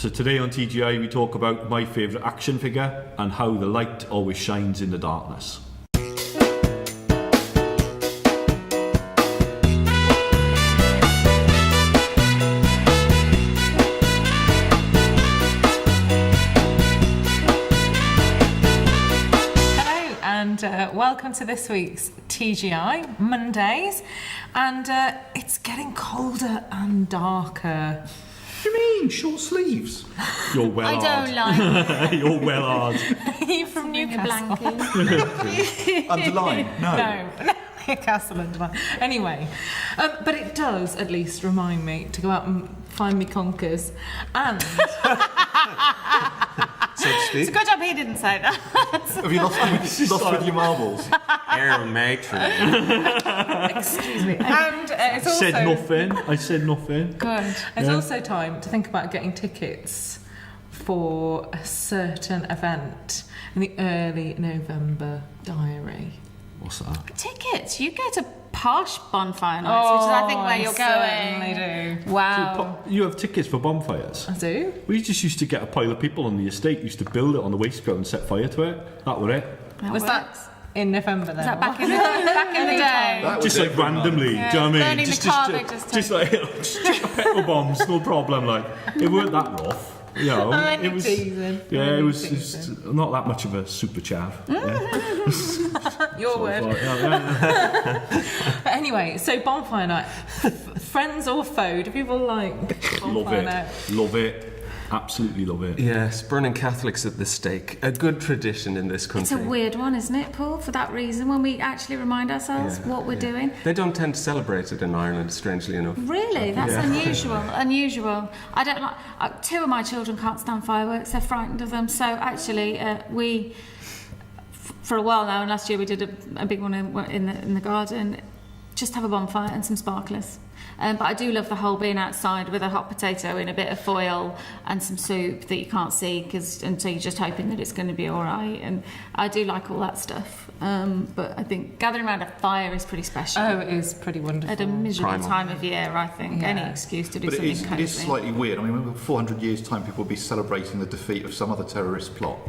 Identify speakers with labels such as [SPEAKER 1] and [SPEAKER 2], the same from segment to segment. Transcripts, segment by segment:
[SPEAKER 1] So today on TGI we talk about my favourite action figure and how the light always shines in the darkness.
[SPEAKER 2] Welcome to this week's TGI Mondays, and it's getting colder and darker.
[SPEAKER 3] What do you mean? Short sleeves?
[SPEAKER 1] You're well
[SPEAKER 4] I don't like
[SPEAKER 1] You're well hard.
[SPEAKER 2] Are you from Newcastle?
[SPEAKER 3] Underline? No.
[SPEAKER 2] No, Newcastle underline. Anyway, but it does at least remind me to go out and find me conkers, and
[SPEAKER 3] So to speak.
[SPEAKER 4] It's a good job he didn't say that.
[SPEAKER 3] Have you lost with your marbles?
[SPEAKER 5] Air matron.
[SPEAKER 2] excuse me. And it's also
[SPEAKER 1] I said nothing.
[SPEAKER 4] Good.
[SPEAKER 2] It's also time to think about getting tickets for a certain event in the early November diary.
[SPEAKER 1] What's that?
[SPEAKER 4] Tickets. You go to Posh Bonfire nights, which is I think where you're going.
[SPEAKER 2] Certainly do.
[SPEAKER 4] Wow.
[SPEAKER 1] You have tickets for bonfires?
[SPEAKER 2] I do.
[SPEAKER 1] We just used to get a pile of people on the estate, used to build it on the waste ground and set fire to it. That was it.
[SPEAKER 2] Was that in November then?
[SPEAKER 4] Was that back in the day?
[SPEAKER 3] That was
[SPEAKER 1] Just like randomly,
[SPEAKER 4] Yeah,
[SPEAKER 1] do you know what I mean?
[SPEAKER 4] burning the carpet
[SPEAKER 1] Just like just petrol bombs, no problem. Like it weren't that rough, you know.
[SPEAKER 2] I'm
[SPEAKER 1] it
[SPEAKER 2] only
[SPEAKER 1] was,
[SPEAKER 2] teasing.
[SPEAKER 1] yeah,
[SPEAKER 2] I'm
[SPEAKER 1] it
[SPEAKER 2] only
[SPEAKER 1] was
[SPEAKER 2] teasing.
[SPEAKER 1] just not that much of a super chav. Yeah.
[SPEAKER 2] Your
[SPEAKER 1] Sort of
[SPEAKER 2] word.
[SPEAKER 1] like, yeah.
[SPEAKER 2] But anyway, so bonfire night. Friends or foe? Do people like
[SPEAKER 1] Love
[SPEAKER 2] bonfire
[SPEAKER 1] it,
[SPEAKER 2] night?
[SPEAKER 1] love it, absolutely love it.
[SPEAKER 5] Yes, burning Catholics at the stake. A good tradition in this
[SPEAKER 4] It's a
[SPEAKER 5] country.
[SPEAKER 4] weird one, isn't it, Paul? For that reason, when we actually remind ourselves what we're doing.
[SPEAKER 5] They don't tend to celebrate it in Ireland, strangely enough.
[SPEAKER 4] Really, that's unusual. I don't like. Two of my children can't stand fireworks; they're frightened of them. So actually, we, for a while now, and last year we did a big one in the garden. Just have a bonfire and some sparklers. But I do love the whole being outside with a hot potato in a bit of foil and some soup that you can't see and so you're just hoping that it's going to be all right. And I do like all that stuff. But I think gathering around a fire is pretty special.
[SPEAKER 2] Oh, it is pretty wonderful.
[SPEAKER 4] At a miserable
[SPEAKER 5] Primal.
[SPEAKER 4] time of year, I think.
[SPEAKER 2] Yeah.
[SPEAKER 4] Any excuse to do
[SPEAKER 3] But
[SPEAKER 4] something
[SPEAKER 3] it
[SPEAKER 4] cozy.
[SPEAKER 3] is slightly weird. I mean, in 400 years' time, people will be celebrating the defeat of some other terrorist plot.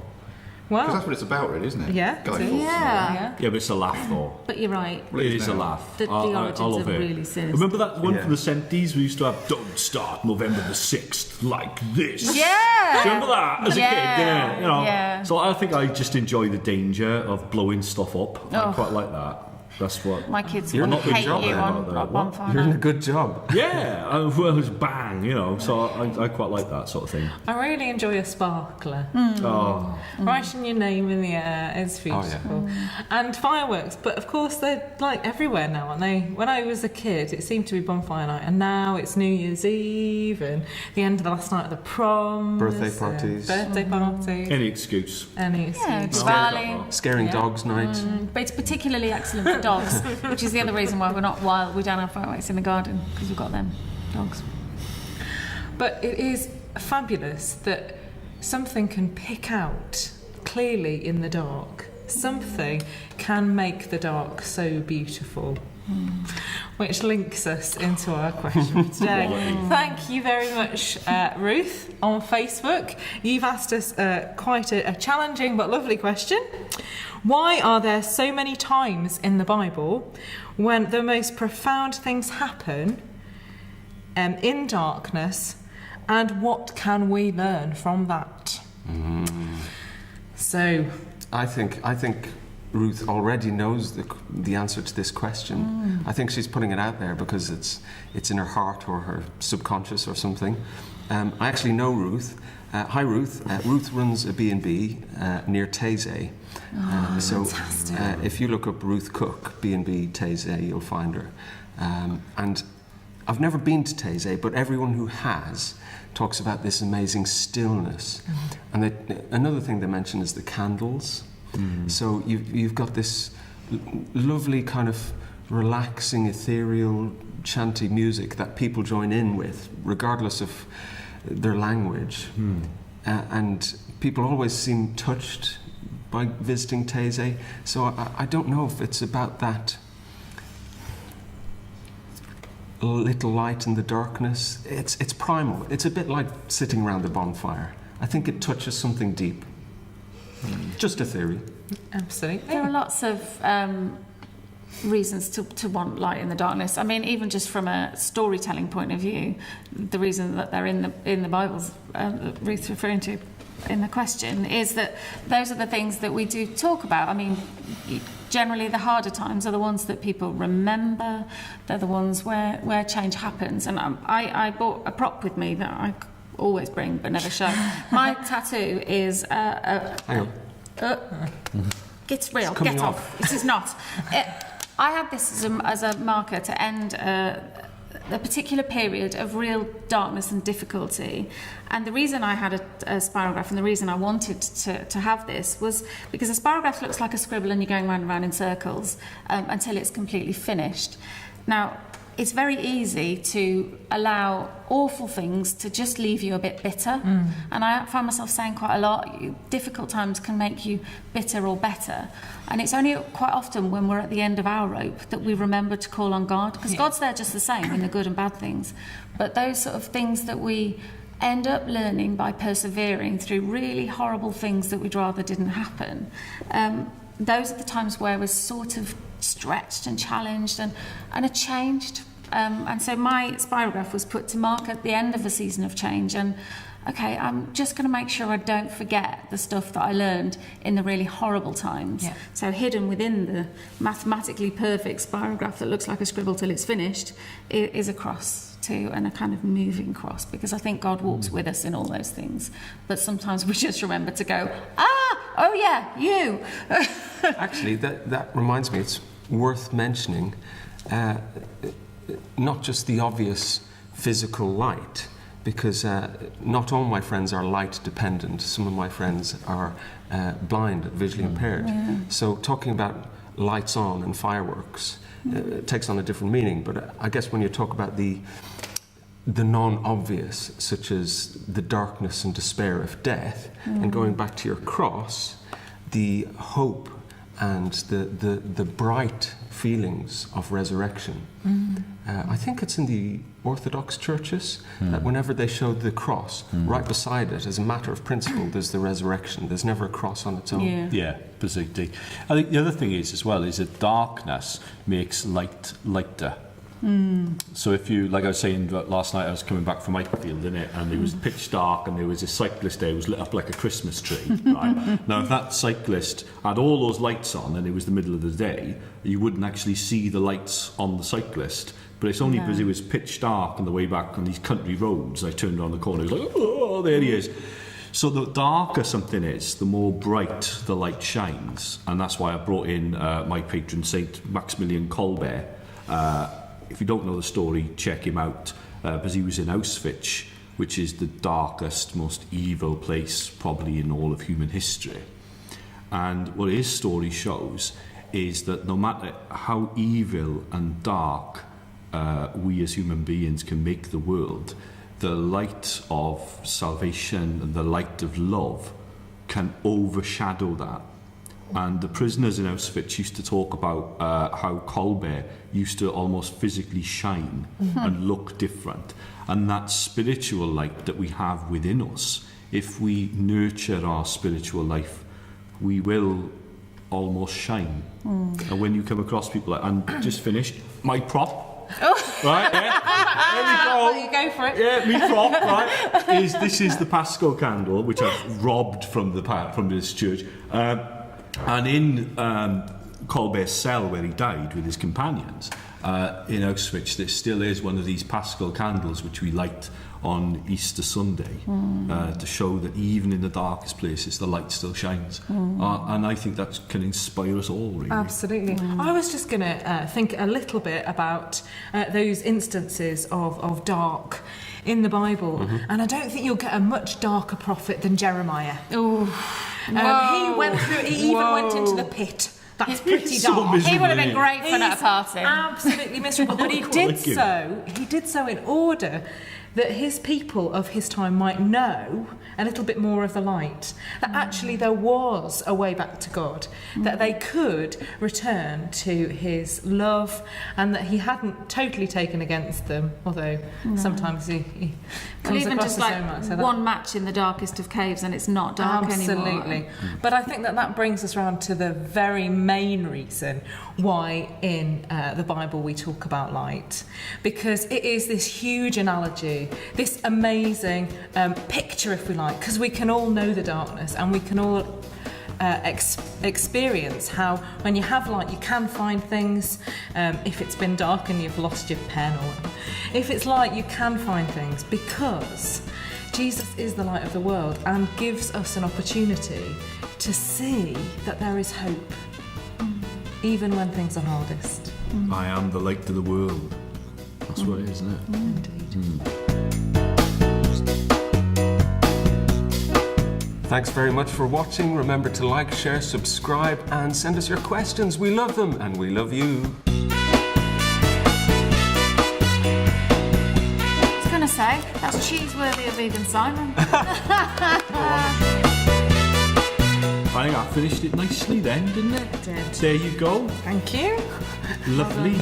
[SPEAKER 3] Because
[SPEAKER 2] Well,
[SPEAKER 3] that's what it's about, really, isn't it?
[SPEAKER 2] Yeah,
[SPEAKER 3] Guy
[SPEAKER 2] it is.
[SPEAKER 3] Fawkes.
[SPEAKER 4] Yeah.
[SPEAKER 1] Yeah, but it's a laugh though.
[SPEAKER 4] But you're right.
[SPEAKER 3] Well,
[SPEAKER 1] It is a
[SPEAKER 3] now.
[SPEAKER 1] laugh.
[SPEAKER 4] The
[SPEAKER 1] I
[SPEAKER 4] origins
[SPEAKER 1] love
[SPEAKER 4] are
[SPEAKER 1] it.
[SPEAKER 4] really sinister.
[SPEAKER 1] Remember that one
[SPEAKER 5] Yeah.
[SPEAKER 1] from the 70s we used to have "Don't start November the 6th like this."
[SPEAKER 4] Yeah.
[SPEAKER 1] Do you remember that as a
[SPEAKER 4] Yeah.
[SPEAKER 1] kid? Yeah, you know.
[SPEAKER 4] Yeah.
[SPEAKER 1] So I think I just enjoy the danger of blowing stuff up. I
[SPEAKER 4] Oh.
[SPEAKER 1] quite like that. That's what.
[SPEAKER 4] My kids
[SPEAKER 5] You're
[SPEAKER 4] will
[SPEAKER 5] not good
[SPEAKER 4] hate
[SPEAKER 5] job
[SPEAKER 4] you
[SPEAKER 5] then,
[SPEAKER 4] on
[SPEAKER 1] about that.
[SPEAKER 4] on bonfire
[SPEAKER 5] You're in a
[SPEAKER 4] night.
[SPEAKER 5] good job.
[SPEAKER 1] Yeah, well, it's bang, you know. So I quite like that sort of thing.
[SPEAKER 2] I really enjoy a sparkler.
[SPEAKER 1] Oh,
[SPEAKER 2] Writing your name in the air is beautiful. And fireworks, but of course they're like everywhere now, aren't they? When I was a kid, it seemed to be bonfire night, and now it's New Year's Eve and the end of the last night of the prom.
[SPEAKER 5] Birthday parties.
[SPEAKER 2] Birthday parties.
[SPEAKER 1] any excuse.
[SPEAKER 2] Any
[SPEAKER 4] Yeah,
[SPEAKER 2] excuse.
[SPEAKER 4] Diwali.
[SPEAKER 5] Scaring
[SPEAKER 2] Yeah.
[SPEAKER 5] dogs night.
[SPEAKER 4] But it's particularly excellent for dogs, which is the other reason why we don't have fireworks in the garden, because we've got them dogs.
[SPEAKER 2] But it is fabulous that something can pick out clearly in the dark. Something can make the dark so beautiful. Which links us into our question for today. Thank you very much, Ruth, on Facebook. You've asked us quite a challenging but lovely question. Why are there so many times in the Bible when the most profound things happen in darkness, and what can we learn from that? So,
[SPEAKER 5] I think Ruth already knows the answer to this question. I think she's putting it out there because it's in her heart or her subconscious or something. I actually know Ruth. Hi Ruth. Ruth runs a B&B near Taizé. So if you look up Ruth Cook, B&B Taizé, you'll find her. And I've never been to Taizé, but everyone who has talks about this amazing stillness. And another thing they mention is the candles. So you've got this lovely kind of relaxing, ethereal, chanty music that people join in with, regardless of their language. And people always seem touched by visiting Taizé. So I don't know if it's about that little light in the darkness. It's primal. It's a bit like sitting around a bonfire. I think it touches something deep. Just a theory.
[SPEAKER 2] Absolutely.
[SPEAKER 4] There are lots of reasons to want light in the darkness. I mean, even just from a storytelling point of view, the reason that they're in the Bibles, that Ruth's referring to in the question, is that those are the things that we do talk about. I mean, generally the harder times are the ones that people remember. They're the ones where change happens. And I bought a prop with me that I always bring but never show. My tattoo is
[SPEAKER 5] Hang on.
[SPEAKER 4] it's real.
[SPEAKER 5] It's coming
[SPEAKER 4] Get off. It is not. I had this as a marker to end a particular period of real darkness and difficulty. And the reason I had a spirograph and the reason I wanted to have this was because a spirograph looks like a scribble and you're going round and round in circles until it's completely finished. Now, it's very easy to allow awful things to just leave you a bit bitter. And I find myself saying quite a lot, difficult times can make you bitter or better. And it's only quite often when we're at the end of our rope that we remember to call on God, because God's there just the same in the good and bad things. But those sort of things that we end up learning by persevering through really horrible things that we'd rather didn't happen, those are the times where we're sort of stretched and challenged and are changed. And so my spirograph was put to mark at the end of a season of change. And okay, I'm just going to make sure I don't forget the stuff that I learned in the really horrible times.
[SPEAKER 2] Yeah.
[SPEAKER 4] So hidden within the mathematically perfect spirograph that looks like a scribble till it's finished is a cross too, and a kind of moving cross, because I think God walks with us in all those things. But sometimes we just remember to go, oh yeah, you.
[SPEAKER 5] Actually, that reminds me, it's worth mentioning not just the obvious physical light, because not all my friends are light dependent. Some of my friends are blind, visually impaired.
[SPEAKER 4] Yeah.
[SPEAKER 5] So talking about lights on and fireworks takes on a different meaning. But I guess when you talk about the non-obvious, such as the darkness and despair of death, and going back to your cross, the hope and the bright feelings of resurrection. I think it's in the Orthodox churches that whenever they showed the cross, right beside it, as a matter of principle, there's the resurrection. There's never a cross on its own.
[SPEAKER 1] Yeah, precisely. I think the other thing is as well is that darkness makes light lighter. So if you, like I was saying last night, I was coming back from Ickfield, innit, and it was pitch dark and there was a cyclist there who was lit up like a Christmas tree, right? Now if that cyclist had all those lights on and it was the middle of the day, you wouldn't actually see the lights on the cyclist. But it's only because it was pitch dark on the way back on these country roads, I turned around the corner, it was like, oh, there he is. So the darker something is, the more bright the light shines. And that's why I brought in my patron saint, Maximilian Kolbe. If you don't know the story, check him out, because he was in Auschwitz, which is the darkest, most evil place probably in all of human history. And what his story shows is that no matter how evil and dark we as human beings can make the world, the light of salvation and the light of love can overshadow that. And the prisoners in Auschwitz used to talk about how Kolbe used to almost physically shine and look different. And that spiritual light that we have within us, if we nurture our spiritual life, we will almost shine. And when you come across people like, and just finished, my prop, right, yeah, there we go.
[SPEAKER 2] You go for it.
[SPEAKER 1] Yeah, me prop, right, this is the Paschal candle, which I've robbed from this church. And in Kolbe's cell where he died with his companions in Auschwitz, there still is one of these Paschal candles which we light on Easter Sunday to show that even in the darkest places the light still shines. And I think that can inspire us all, really.
[SPEAKER 2] Absolutely. I was just going to think a little bit about those instances of dark in the Bible, and I don't think you'll get a much darker prophet than Jeremiah. He went through. He even went into the pit. That's pretty dark.
[SPEAKER 4] He would have been great for that party.
[SPEAKER 2] Absolutely miserable. But he did so. He did so in order that his people of his time might know a little bit more of the light, that actually there was a way back to God, that they could return to his love, and that he hadn't totally taken against them, although sometimes he
[SPEAKER 4] Well,
[SPEAKER 2] comes
[SPEAKER 4] even
[SPEAKER 2] across
[SPEAKER 4] just
[SPEAKER 2] as
[SPEAKER 4] like
[SPEAKER 2] so much. So that-
[SPEAKER 4] one match in the darkest of caves and it's not dark anymore.
[SPEAKER 2] Absolutely. But I think that brings us round to the very main reason why in the Bible we talk about light. Because it is this huge analogy, this amazing picture, if we like, because we can all know the darkness and we can all experience how when you have light you can find things. If it's been dark and you've lost your pen, or if it's light you can find things, because Jesus is the light of the world and gives us an opportunity to see that there is hope, even when things are hardest.
[SPEAKER 1] I am the light of the world. That's what it is, isn't it?
[SPEAKER 2] Indeed.
[SPEAKER 5] Thanks very much for watching. Remember to like, share, subscribe, and send us your questions. We love them, and we love you.
[SPEAKER 4] I was going to say, that's cheeseworthy of even Simon.
[SPEAKER 1] I think I finished it nicely then, didn't it?
[SPEAKER 2] I did.
[SPEAKER 1] There you go.
[SPEAKER 2] Thank you.
[SPEAKER 1] Lovely.